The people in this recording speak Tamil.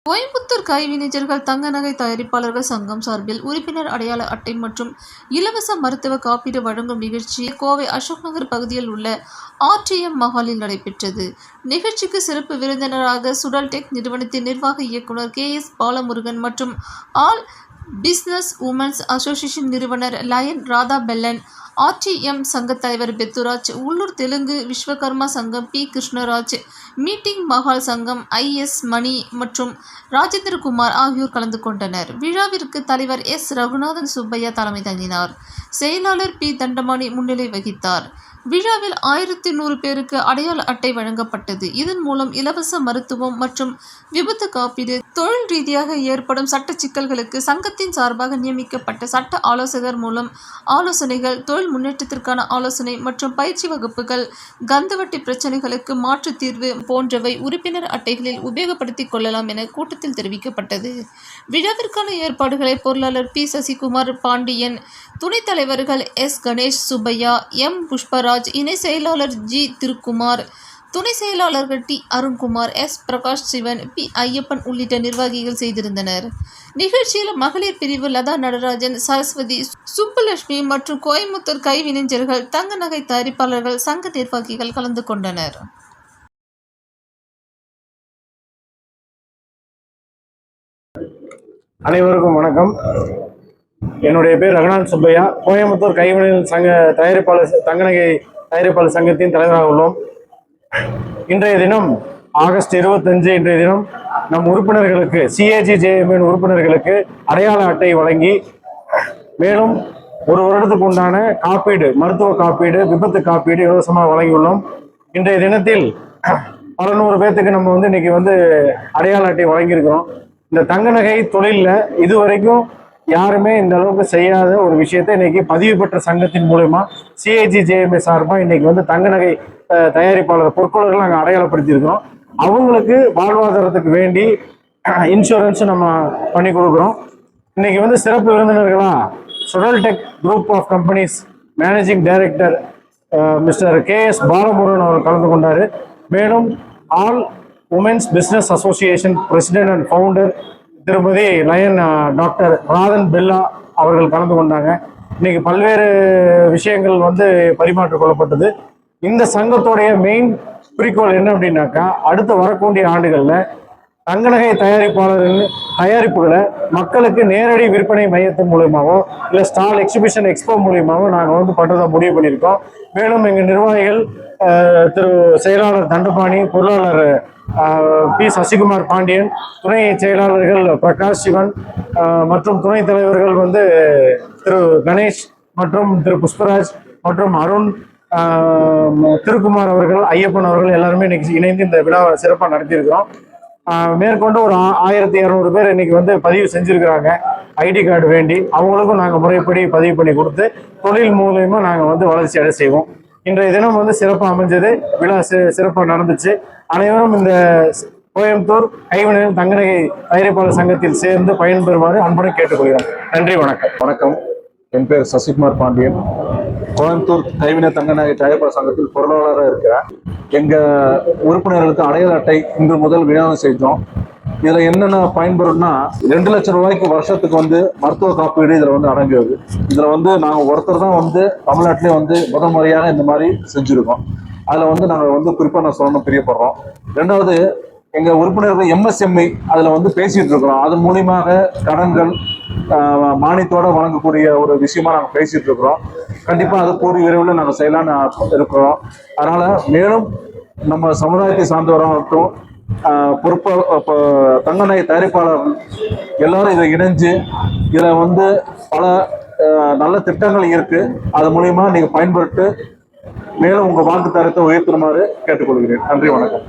கோயம்புத்தூர் கைவினைஞர்கள் தங்க நகை தயாரிப்பாளர்கள் சங்கம் சார்பில் உறுப்பினர் அடையாள அட்டை மற்றும் இலவச மருத்துவ காப்பீடு வழங்கும் நிகழ்ச்சி கோவை அசோக் நகர் பகுதியில் உள்ள RTM மஹாலில் நடைபெற்றது. நிகழ்ச்சிக்கு சிறப்பு விருந்தினராக சுடல்டெக் நிறுவனத்தின் நிர்வாக இயக்குனர் KS பாலமுருகன் மற்றும் ஆல் பிசினஸ் உமன்ஸ் அசோசியேஷன் நிறுவனர் லயன் ராதா பெல்லன், RTM சங்க தலைவர் பெத்துராஜ், உள்ளூர் தெலுங்கு விஸ்வகர்மா சங்கம் P கிருஷ்ணராஜ், மீட்டிங் மஹால் சங்கம் IS மணி மற்றும் ராஜேந்திரகுமார் ஆகியோர் கலந்து கொண்டனர். விழாவிற்கு தலைவர் S ரகுநாதன் சுப்பையா தலைமை தாங்கினார். செயலாளர் P தண்டமாணி முன்னிலை வகித்தார். விழாவில் 1100 பேருக்கு அடையாள அட்டை வழங்கப்பட்டது. இதன் மூலம் இலவச மருத்துவம் மற்றும் விபத்து காப்பீடு, தொழில் ரீதியாக ஏற்படும் சட்ட சிக்கல்களுக்கு சங்கத்தின் சார்பாக நியமிக்கப்பட்ட சட்ட ஆலோசகர் மூலம் ஆலோசனைகள், தொழில் முன்னேற்றத்திற்கான ஆலோசனை மற்றும் பயிற்சி வகுப்புகள், கந்துவட்டி பிரச்சனைகளுக்கு மாற்று தீர்வு போன்றவை உறுப்பினர் அட்டைகளில் உபயோகப்படுத்திக் கொள்ளலாம் என கூட்டத்தில் தெரிவிக்கப்பட்டது. விழாவிற்கான ஏற்பாடுகளை பொருளாளர் P சசிகுமார் பாண்டியன், துணைத் தலைவர்கள் S கணேஷ் சுப்பையா, M புஷ்பராஜ், இணை செயலாளர் G திருக்குமார், துணை செயலாளர்கள் T Arunkumar, S Prakash Sivan, P Ayyappan உள்ளிட்ட நிர்வாகிகள் செய்திருந்தனர். நிகழ்ச்சியில் மகளிர் பிரிவு லதா நடராஜன், சரஸ்வதி, சுப்புலட்சுமி மற்றும் கோயம்புத்தூர் கைவினைஞர்கள் தங்க நகை தயாரிப்பாளர்கள் சங்க நிர்வாகிகள் கலந்து கொண்டனர். அனைவருக்கும் வணக்கம். என்னுடைய பேர் ரகுநாத் சுப்பையா. கோயம்புத்தூர் கைவினைஞர் சங்க தயாரிப்பாளர் தங்க நகை தயாரிப்பாளர் சங்கத்தின் தலைவராக உள்ளோம். இன்றைய தினம் ஆகஸ்ட் 25 இன்றைய தினம் நம் உறுப்பினர்களுக்கு CAG-JMN உறுப்பினர்களுக்கு அடையாள அட்டை வழங்கி, மேலும் ஒரு வருடத்துக்கு உண்டான காப்பீடு, மருத்துவ காப்பீடு, விபத்து காப்பீடு இலவசமாக வழங்கியுள்ளோம். இன்றைய தினத்தில் பல நூறு பேர்த்துக்கு நம்ம இன்னைக்கு அடையாள அட்டை வழங்கியிருக்கிறோம். இந்த தங்க நகை தொழிலில் இதுவரைக்கும் யாருமே இந்த அளவுக்கு செய்யாத ஒரு விஷயத்தை இன்னைக்கு பதிவு பெற்ற சங்கத்தின் மூலமா CAG-JMN சார்பாக இன்னைக்கு தங்க நகை தயாரிப்பாளர் பொற்கொள்ளர்கள் நாங்கள் அடையாளப்படுத்தியிருக்கிறோம். அவங்களுக்கு வாழ்வாதாரத்துக்கு வேண்டி இன்சூரன்ஸ் நம்ம பண்ணி கொடுக்குறோம். இன்னைக்கு சிறப்பு விருந்தினர்களா சுடல்டெக் group of companies managing director mister KS Balamurugan அவர் கலந்து கொண்டார். மேலும் all women's business association president and founder திருமதி லயன் டாக்டர் ராதன் பெல்லா அவர்கள் கலந்து கொண்டாங்க. இன்னைக்கு பல்வேறு விஷயங்கள் பரிமாற்றிக் கொள்ளப்பட்டது. இந்த சங்கத்துடைய மெயின் குறிக்கோள் என்ன அப்படின்னாக்கா, அடுத்து வரக்கூடிய ஆண்டுகளில் தங்க நகை தயாரிப்புகளை மக்களுக்கு நேரடி விற்பனை மையத்தின் மூலியமாவோ இல்லை ஸ்டால் எக்ஸிபிஷன் எக்ஸ்போ மூலியமாவோ நாங்கள் பண்ணுறதா முடிவு பண்ணியிருக்கோம். மேலும் எங்கள் நிர்வாகிகள் திரு செயலாளர் தண்டபாணி, பொருளாளர் P சசிகுமார் பாண்டியன், துணை செயலாளர்கள் பிரகாஷ் சிவன் மற்றும் துணைத் தலைவர்கள் திரு கணேஷ் மற்றும் திரு புஷ்பராஜ் மற்றும் அருண், திருக்குமார் அவர்கள், ஐயப்பன் அவர்கள் எல்லாருமே இன்னைக்கு இணைந்து இந்த விழாவை சிறப்பாக நடத்தியிருக்கிறோம். மேற்கொண்டு ஒரு 1200 பேர் இன்னைக்கு பதிவு செஞ்சிருக்கிறாங்க ஐடி கார்டு வேண்டி. அவங்களுக்கும் நாங்கள் முறைப்படி பதிவு பண்ணி கொடுத்து தொழில் மூலயமா நாங்கள் வளர்ச்சி அடை செய்வோம். இன்றைய தினம் சிறப்பாக அமைஞ்சது. விழா சிறப்பாக நடந்துச்சு. அனைவரும் இந்த கோயம்புத்தூர் கைவினைஞர் தங்க நகை தயாரிப்பாளர் சங்கத்தில் சேர்ந்து பயன்பெறுமாறு அன்புடன் கேட்டுக்கொள்கிறோம். நன்றி, வணக்கம். வணக்கம். என் பேர் சசிகுமார் பாண்டியன். கோயம்புத்தூர் கைவினை தங்க நகை தயாரிப்பாளர் சங்கத்தில் பொருளாளராக இருக்கிறேன். எங்கள் உறுப்பினர்களுக்கு அடையாள அட்டை இன்று முதல் விநியோகம் செஞ்சோம். இதில் என்னென்ன பயன்பெறும்னா, 2 லட்சம் ரூபாய்க்கு வருஷத்துக்கு மருத்துவ காப்பீடு இதில் அடங்குது. இதில் நாங்கள் ஒருத்தர் தான் தமிழ்நாட்டிலே முதல் முறையாக இந்த மாதிரி செஞ்சுருக்கோம். அதில் நாங்கள் குறிப்பாக நான் சொல்லணும் பிரியப்படுறோம். 2வது, எங்கள் உறுப்பினர்கள் MSME அதில் பேசிகிட்டு இருக்கிறோம். அதன் மூலியமாக கடன்கள் மானியத்தோடு வழங்கக்கூடிய ஒரு விஷயமா நாங்கள் பேசிகிட்டு இருக்கிறோம். கண்டிப்பாக அது கூடிய விரைவில் நாங்கள் செய்யலான்னு இருக்கிறோம். அதனால் மேலும் நம்ம சமுதாயத்தை சார்ந்தவராகட்டும், தங்க நகை தயாரிப்பாளர்கள் எல்லாரும் இதை இணைஞ்சு இதில் பல நல்ல திட்டங்கள் இருக்கு. அது மூலியமா நீங்க பயன்பட்டு மேலும் உங்க வாழ்க்கை தரத்தை உயர்த்துமாறு கேட்டுக்கொள்கிறேன். நன்றி, வணக்கம்.